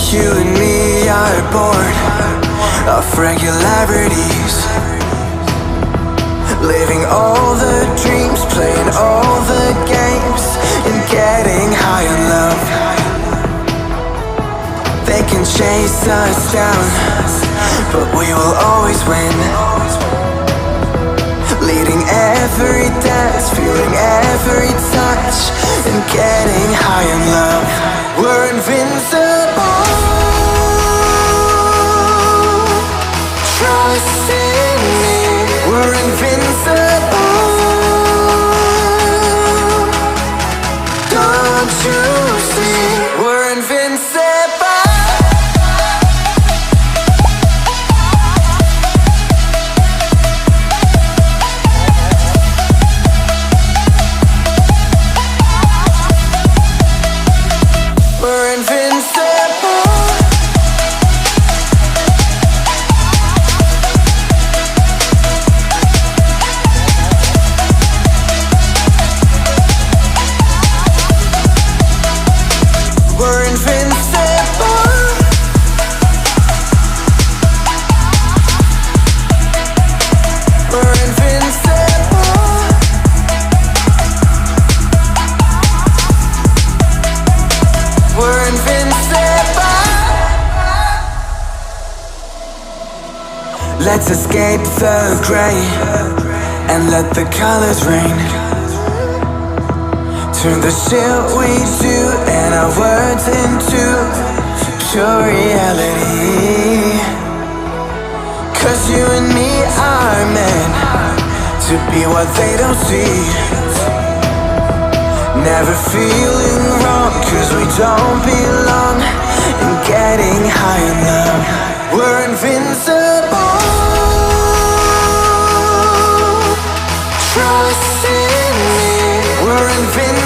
You and me are bored of regularities, living all the dreams, playing all the games, and getting high on love. They can chase us down, but we will always win. Leading every dance, feeling every touch, and getting high on love. We're invincible. Trust in me. We're invincible. Don't you see? We're invincible. Let's escape the gray and let the colors rain. Turn the shit we do and our words into pure reality. 'Cause you and me are meant to be what they don't see. Never feeling wrong 'cause we don't belong. And getting high on love. We're invincible. Trust in me. We're invincible.